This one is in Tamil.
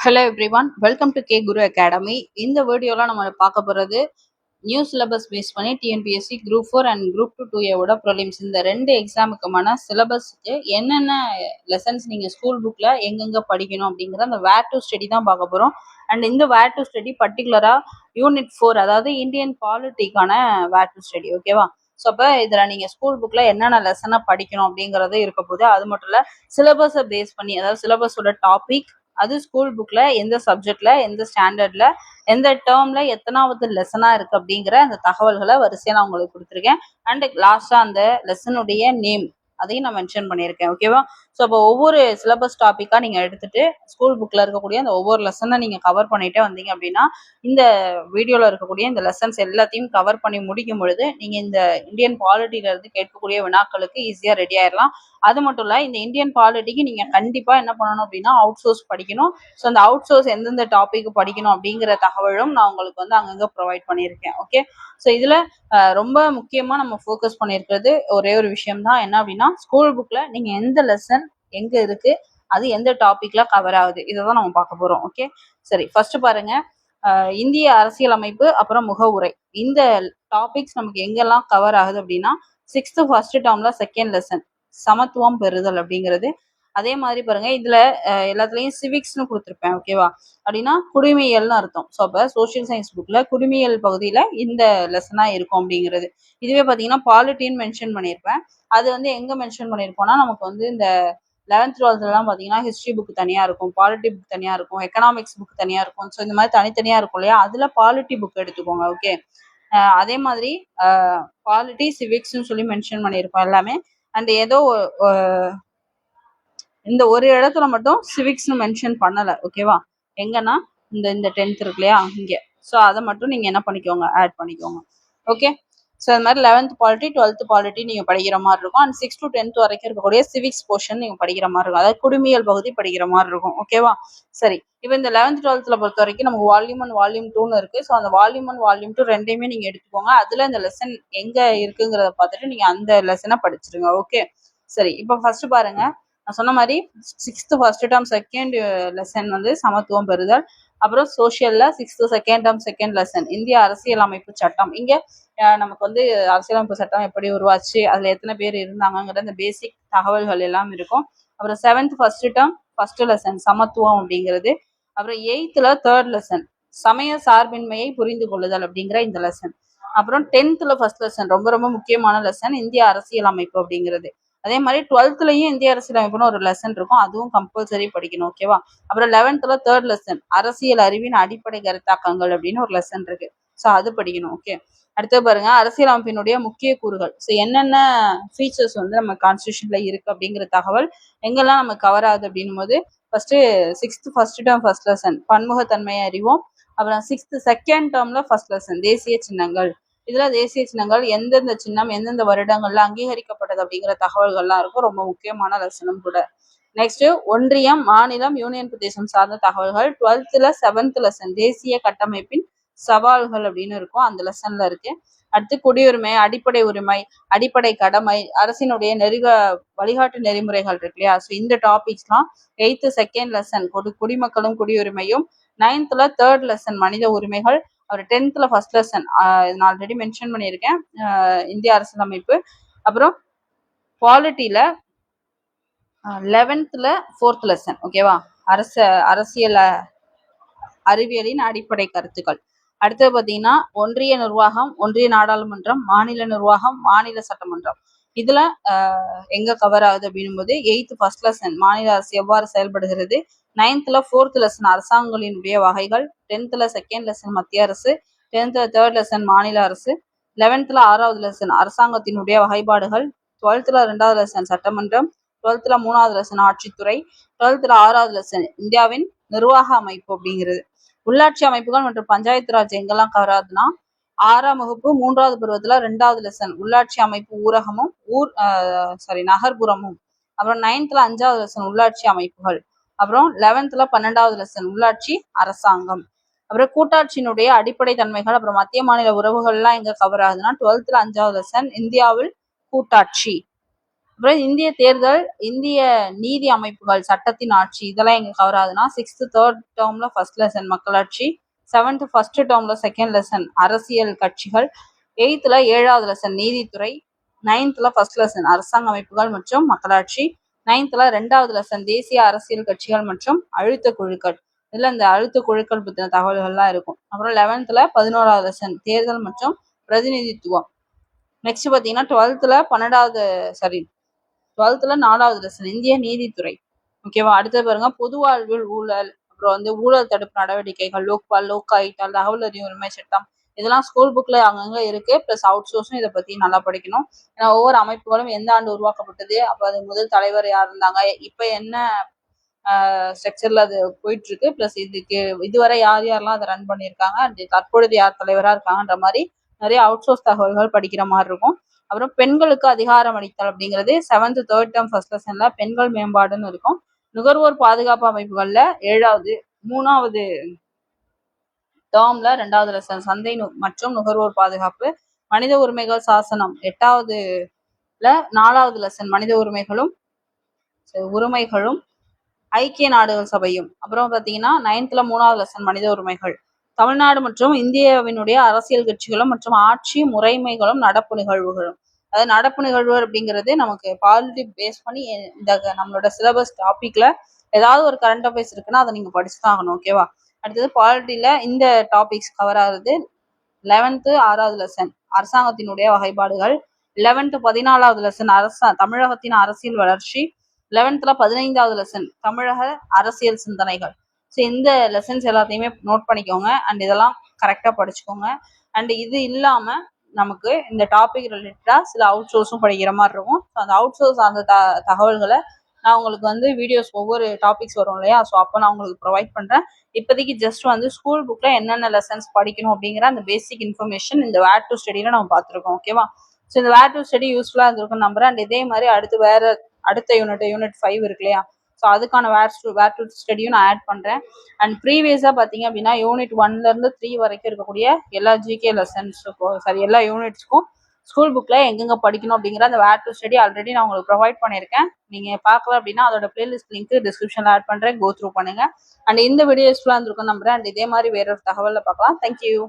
Hello everyone, welcome to K Guru academy. இந்த வீடியோலாம் நம்ம பார்க்க போகிறது நியூ சிலபஸ் பேஸ் பண்ணி TNPSC group 4 and group 2 prelims இந்த ரெண்டு எக்ஸாமுக்குமான சிலபஸ்க்கு என்னென்ன லெசன்ஸ் நீங்கள் ஸ்கூல் புக்கில் எங்கெங்கே படிக்கணும் அப்படிங்கிற அந்த வேர் டு ஸ்டடி தான் பார்க்க போகிறோம். அண்ட் இந்த வேர் டு ஸ்டடி பர்டிகுலராக யூனிட் 4, அதாவது இந்தியன் பாலிட்டிக்கான வேர் டு ஸ்டடி. ஓகேவா? ஸோ அப்போ இதில் நீங்கள் ஸ்கூல் புக்கில் என்னென்ன லெசனை படிக்கணும் அப்படிங்கிறது இருக்க போது. அது மட்டும் இல்லை, சிலபஸை பேஸ் பண்ணி, அதாவது சிலபஸோட டாபிக், அது ஸ்கூல் புக்ல எந்த சப்ஜெக்ட்ல எந்த ஸ்டாண்டர்ட்ல எந்த டேர்ம்ல எத்தனாவது லெசனா இருக்கு அப்படிங்கிற அந்த தகவல்களை வரிசையா நான் உங்களுக்கு கொடுத்துருக்கேன். அண்ட் லாஸ்டா அந்த லெசனுடைய நேம் அதையும் நான் மென்ஷன் பண்ணியிருக்கேன். ஓகேவா? ஸோ அப்போ ஒவ்வொரு சிலபஸ் டாப்பிக்கா நீங்க எடுத்துட்டு ஸ்கூல் புக்ல இருக்கக்கூடிய அந்த ஒவ்வொரு லெசனை நீங்க கவர் பண்ணிட்டே வந்தீங்க அப்படின்னா இந்த வீடியோல இருக்கக்கூடிய இந்த லெசன்ஸ் எல்லாத்தையும் கவர் பண்ணி முடிக்கும் பொழுது நீங்க இந்த இந்தியன் பாலிட்டில இருந்து கேட்கக்கூடிய வினாக்களுக்கு ஈஸியா ரெடி ஆயிடலாம். அது மட்டும் இல்ல, இந்த இந்தியன் பாலிட்டிக்கு நீங்க கண்டிப்பா என்ன பண்ணணும் அப்படின்னா அவுட் சோர்ஸ் படிக்கணும். ஸோ அந்த அவுட் சோர்ஸ் எந்தெந்த டாபிக் படிக்கணும் அப்படிங்கிற தகவலும் நான் உங்களுக்கு வந்து அங்கங்க ப்ரொவைட் பண்ணியிருக்கேன். ஓகே, ஸோ இதுல ரொம்ப முக்கியமா நம்ம ஃபோக்கஸ் பண்ணியிருக்கிறது ஒரே ஒரு விஷயம் தான். என்ன அப்படின்னா, ஸ்கூல் புக்ல நீங்க எந்த லெசன் எங்க இருக்கு, அது எந்த டாபிக்ல கவர் ஆகுது, இதை தான் நம்ம பார்க்க போறோம். ஓகே, சரி, ஃபர்ஸ்ட் பாருங்க, இந்திய அரசியலமைப்பு அப்புறம் முகவுரை. இந்த டாபிக்ஸ் நமக்கு எங்கெல்லாம் கவர் ஆகுது அப்படின்னா 6th ஃபர்ஸ்ட் டேர்ம்ல செகண்ட் லெசன் சமத்துவம் பெறுதல் அப்படிங்கிறது. அதே மாதிரி பாருங்க, இதுல எல்லாத்துலயும் சிவிக்ஸ்னு கொடுத்துருப்பேன். ஓகேவா? அப்படின்னா குடிமையல்னு அர்த்தம். ஸோ அப்ப சோசியல் சயின்ஸ் புக்ல குடிமையல் பகுதியில இந்த லெசனா இருக்கும் அப்படிங்கிறது. இதுவே பாத்தீங்கன்னா பாலிட்டின்னு மென்ஷன் பண்ணியிருப்பேன். அது வந்து எங்க மென்ஷன் பண்ணியிருப்போம்னா, நமக்கு வந்து இந்த 11th 12th எல்லாம் பாத்தீங்கன்னா ஹிஸ்டரி புக் தனியா இருக்கும், பாலிட்டி புக் தனியா இருக்கும், எக்கனாமிக்ஸ் புக் தனியா இருக்கும். ஸோ இந்த மாதிரி தனித்தனியா இருக்கும் இல்லையா? அதுல பாலிட்டி புக் எடுத்துக்கோங்க. ஓகே, அதே மாதிரி பாலிட்டி சிவிக்ஸ்னு சொல்லி மென்ஷன் பண்ணியிருப்போம் எல்லாமே. அண்ட் ஏதோ இந்த ஒரு இடத்துல மட்டும் சிவிக்ஸ்னு மென்ஷன் பண்ணல. ஓகேவா? எங்கன்னா இந்த இந்த 10th இருக்கு இல்லையா, இங்க. ஸோ அதை மட்டும் நீங்க என்ன பண்ணிக்கோங்க, ஆட் பண்ணிக்கோங்க. ஓகே, ஸோ அது மாதிரி 11th பாலிட்டி 12th பாலிட்டி நீங்க படிக்கிற மாதிரி இருக்கும். அண்ட் 6 to 10th வரைக்கும் இருக்கக்கூடிய சிவிக்ஸ் போர்ஷன் நீங்க படிக்கிற மாதிரி இருக்கும், அதாவது குடிமையல் பகுதி படிக்கிற மாதிரி இருக்கும். ஓகேவா? சரி, இப்போ இந்த 11th 12th பொறுத்த வரைக்கும் நமக்கு வால்யூம் 1 வால்யூம் 2ன்னு இருக்கு. ஸோ அந்த வால்யூம் 1 வால்யூம் 2 ரெண்டையுமே நீங்க எடுத்துக்கோங்க. அதுல இந்த லெசன் எங்க இருக்குங்கிறத பார்த்துட்டு நீங்க அந்த லெசனை படிச்சிருங்க. ஓகே, சரி, இப்போ ஃபர்ஸ்ட் பாருங்க, நான் சொன்ன மாதிரி 6th first term second lesson வந்து சமத்துவம் பெறுதல். அப்புறம் சோசியல்ல 6th second term second lesson இந்திய அரசியலமைப்பு சட்டம். இங்க நமக்கு வந்து அரசியலமைப்பு சட்டம் எப்படி உருவாச்சு, அதுல எத்தனை பேர் இருந்தாங்கிற அந்த பேசிக் தகவல்கள் எல்லாம் இருக்கும். அப்புறம் 7th first term first lesson சமத்துவம் அப்படிங்கிறது. அப்புறம் 8th தேர்ட் லெசன் சமய சார்பின்மையை புரிந்து கொள்ளுதல் அப்படிங்கிற இந்த லெசன். அப்புறம் 10th ஃபர்ஸ்ட் லெசன் ரொம்ப ரொம்ப முக்கியமான லெசன் இந்திய அரசியலமைப்பு அப்படிங்கிறது. அதே மாதிரி 12th இந்திய அரசியலமைப்புன்னு ஒரு லெசன் இருக்கும், அதுவும் கம்பல்சரி படிக்கணும். ஓகேவா? அப்புறம் 11th தேர்ட் லெசன் அரசியல் அறிவின் அடிப்படை கருத்தாக்கங்கள் அப்படின்னு ஒரு லெசன் இருக்கு. ஸோ அது படிக்கணும். ஓகே, அடுத்து பாருங்க, அரசியலமைப்பினுடைய முக்கிய கூறுகள். ஸோ என்னென்ன ஃபீச்சர்ஸ் வந்து நம்ம கான்ஸ்டியூஷன்ல இருக்கு அப்படிங்கிற தகவல் எங்கெல்லாம் நம்ம கவர் ஆகுது அப்படின்னும் போது, first 6th first term first lesson பன்முகத்தன்மையை அறிவோம். அப்புறம் 6th செகண்ட் டேர்ம்ல ஃபர்ஸ்ட் லெசன் தேசிய சின்னங்கள். இதுல தேசிய சின்னங்கள் எந்தெந்த சின்னம் எந்தெந்த வருடங்கள்ல அங்கீகரிக்கப்பட்டது அப்படிங்கிற தகவல்கள்லாம் இருக்கும், ரொம்ப முக்கியமான லெசனும் கூட. நெக்ஸ்ட் ஒன்றியம் மாநிலம் யூனியன் பிரதேசம் சார்ந்த தகவல்கள் 12th 7th லெசன் தேசிய கட்டமைப்பின் சவால்கள் அப்படின்னு இருக்கும், அந்த லெசன்ல இருக்கு. அடுத்து குடியுரிமை, அடிப்படை உரிமை, அடிப்படை கடமை, அரசினுடைய வழிகாட்டு நெறிமுறைகள் இருக்கு இல்லையா? ஸோ இந்த டாபிக்ஸ்லாம் 8th செகண்ட் லெசன் குடிமக்களும் குடியுரிமையும், 9th தேர்ட் லெசன் மனித உரிமைகள், அப்புறம் 10th ஃபர்ஸ்ட் லெசன் நான் ஆல்ரெடி மென்ஷன் பண்ணியிருக்கேன் இந்திய அரசியலமைப்பு. அப்புறம் பாலிட்டியில 11th ஃபோர்த் லெசன். ஓகேவா? அரசியல் அறிவியலின் அடிப்படை கருத்துக்கள். அடுத்தது பார்த்தீங்கன்னா ஒன்றிய நிர்வாகம், ஒன்றிய நாடாளுமன்றம், மாநில நிர்வாகம், மாநில சட்டமன்றம். இதுல எங்க கவர் ஆகுது அப்படின்னும் போது 8th ஃபர்ஸ்ட் லெசன் மாநில அரசு எவ்வாறு செயல்படுகிறது, 9th ஃபோர்த் லெசன் அரசாங்கங்களினுடைய வகைகள், 10th செகண்ட் லெசன் மத்திய அரசு, 10th தேர்ட் லெசன் மாநில அரசு, 11th 6வது லெசன் அரசாங்கத்தினுடைய வகைப்பாடுகள், 12th 2வது லெசன் சட்டமன்றம், 12th 3வது லெசன் ஆட்சித்துறை, 12th 6வது லெசன் இந்தியாவின் நிர்வாக அமைப்பு அப்படிங்கிறது. உள்ளாட்சி அமைப்புகள் மற்றும் பஞ்சாயத்து ராஜ் எங்கெல்லாம் கவர் ஆகுதுன்னா 6ஆம் வகுப்பு 3வது பருவத்துல 2வது லெசன் உள்ளாட்சி அமைப்பு ஊரகமும் நகர்ப்புறமும். அப்புறம் 9th 5வது லெசன் உள்ளாட்சி அமைப்புகள். அப்புறம் 11th 12வது லெசன் உள்ளாட்சி அரசாங்கம். அப்புறம் கூட்டாட்சியினுடைய அடிப்படை தன்மைகள், அப்புறம் மத்திய மாநில உறவுகள்லாம் எங்க கவர் ஆகுதுன்னா 12th 5வது லெசன் இந்தியாவில் கூட்டாட்சி. அப்புறம் இந்திய தேர்தல், இந்திய நீதி அமைப்புகள், சட்டத்தின் ஆட்சி, இதெல்லாம் எங்க கவர் ஆகுதுன்னா 6th 3rd டேர்ம்ல ஃபர்ஸ்ட் லெசன் மக்களாட்சி, 7th ஃபர்ஸ்ட் டேர்ம்ல செகண்ட் லெசன் அரசியல் கட்சிகள், 8th 7வது லெசன் நீதித்துறை, 9th ஃபர்ஸ்ட் லெசன் அரசாங்க அமைப்புகள் மற்றும் மக்களாட்சி, 9th 2வது லெசன் தேசிய அரசியல் கட்சிகள் மற்றும் அழுத்த குழுக்கள். இதுல இந்த அழுத்த குழுக்கள் பத்தின தகவல்கள்லாம் இருக்கும். அப்புறம் 11th 11வது லெசன் தேர்தல் மற்றும் பிரதிநிதித்துவம். நெக்ஸ்ட் பாத்தீங்கன்னா 12th 4வது லெசன் இந்திய நீதித்துறை. ஓகேவா. அடுத்தது பாருங்க பொது வாழ்வில் ஊழல், அப்புறம் ஊழல் தடுப்பு நடவடிக்கைகள், லோக்பால், லோக் ஆயுக்தா, தகவல் அறியும் உரிமை சட்டம், இதெல்லாம் ஸ்கூல் புக்ல அங்கங்க இருக்கு. பிளஸ் அவுட் சோர்ஸும் இதை பத்தி நல்லா படிக்கணும். ஏன்னா ஒவ்வொரு அமைப்புகளும் எந்த ஆண்டு உருவாக்கப்பட்டது, அப்ப அது முதல் தலைவர் யார் இருந்தாங்க, இப்ப என்ன ஸ்ட்ரக்சர்ல அது போயிட்டு இருக்கு, பிளஸ் இதுக்கு இதுவரை யார் யாரெல்லாம் அதை ரன் பண்ணியிருக்காங்க, தற்பொழுது யார் தலைவரா இருக்காங்கன்ற மாதிரி நிறைய அவுட் சோர்ஸ் தகவல்கள் படிக்கிற மாதிரி இருக்கும். அப்புறம் பெண்களுக்கு அதிகாரம் அளித்தல் அப்படிங்கிறது 7th 3rd டேர்ம் ஃபர்ஸ்ட் லெசன்ல பெண்கள் மேம்பாடுன்னு இருக்கும். நுகர்வோர் பாதுகாப்பு அமைப்புகள்ல 3வது டேர்ம்ல 2வது லெசன் சந்தை மற்றும் நுகர்வோர் பாதுகாப்பு. மனித உரிமைகள் சாசனம் 8வதுல 4வது லெசன் மனித உரிமைகளும் ஐக்கிய நாடுகள் சபையும். அப்புறம் பாத்தீங்கன்னா 9th 3வது லெசன் மனித உரிமைகள். தமிழ்நாடு மற்றும் இந்தியாவினுடைய அரசியல் கட்சிகளும் மற்றும் ஆட்சி முறைமைகளும் நடப்பு நிகழ்வுகளும். அதாவது நடப்பு நிகழ்வு அப்படிங்கிறது நமக்கு பாலிட்டி பேஸ் பண்ணி இந்த நம்மளோட சிலபஸ் டாபிக்ல ஏதாவது ஒரு கரண்ட் அஃபேர்ஸ் இருக்குன்னா அதை நீங்க படிச்சுதான் ஆகணும். ஓகேவா. அடுத்தது பாலிட்டியில இந்த டாபிக்ஸ் கவர் ஆகுது. 11th 6வது லெசன் அரசாங்கத்தினுடைய வகைப்பாடுகள், 11th 14வது லெசன் தமிழகத்தின் அரசியல் வளர்ச்சி, 11th 15வது லெசன் தமிழக அரசியல் சிந்தனைகள். ஸோ இந்த லெசன்ஸ் எல்லாத்தையுமே நோட் பண்ணிக்கோங்க அண்ட் இதெல்லாம் கரெக்டாக படிச்சுக்கோங்க. அண்ட் இது இல்லாம நமக்கு இந்த டாபிக் ரிலேட்டடா சில அவுட் சோர்ஸும் படிக்கிற மாதிரி இருக்கும். அந்த அவுட் சோர்ஸ் அந்த தகவல்களை நான் உங்களுக்கு வீடியோஸ் ஒவ்வொரு டாபிக்ஸ் வரும் இல்லையா, ஸோ அப்போ நான் உங்களுக்கு ப்ரொவைட் பண்றேன். இப்போதைக்கு ஜஸ்ட் ஸ்கூல் புக்ல என்னென்ன லெசன்ஸ் படிக்கணும் அப்படிங்கிற அந்த பேசிக் இன்ஃபர்மேஷன் இந்த வேர் டு ஸ்டடியில நம்ம பார்த்துருக்கோம். ஓகேவா. ஸோ இந்த வேர் டு ஸ்டடி யூஸ்ஃபுல்லா இருந்திருக்கும் நம்புறேன். அண்ட் இதே மாதிரி அடுத்த யூனிட் 5 இருக்கு இல்லையா, ஸோ அதுக்கான வேர் டு ஸ்டடியும் நான் ஆட் பண்றேன். அண்ட் ப்ரீவியஸா பாத்தீங்க அப்படின்னா யூனிட் 1ல இருந்து 3 வரைக்கும் இருக்கக்கூடிய எல்லா ஜிகே லெசன்ஸுக்கும் எல்லா யூனிட்ஸ்க்கும் ஸ்கூல் புக்ல எங்கெங்க படிக்கணும் அப்படிங்கிற அந்த வேர் டு ஸ்டடி ஆல்ரெடி நான் உங்களுக்கு ப்ரொவைட் பண்ணியிருக்கேன். நீங்க பார்க்கல அப்படின்னா அதோட பிளேலிஸ்ட் லிங்க் டிஸ்கிரிப்ஷன்ல ஆட் பண்றேன், கோ த்ரூ பண்ணுங்க. அண்ட் இந்த வீடியோ யூஸ்ஃபுல்லா இருந்திருக்கும் நம்புறேன். அண்ட் இதே மாதிரி வேற ஒரு தகவல்ல பார்க்கலாம். தேங்க்யூ.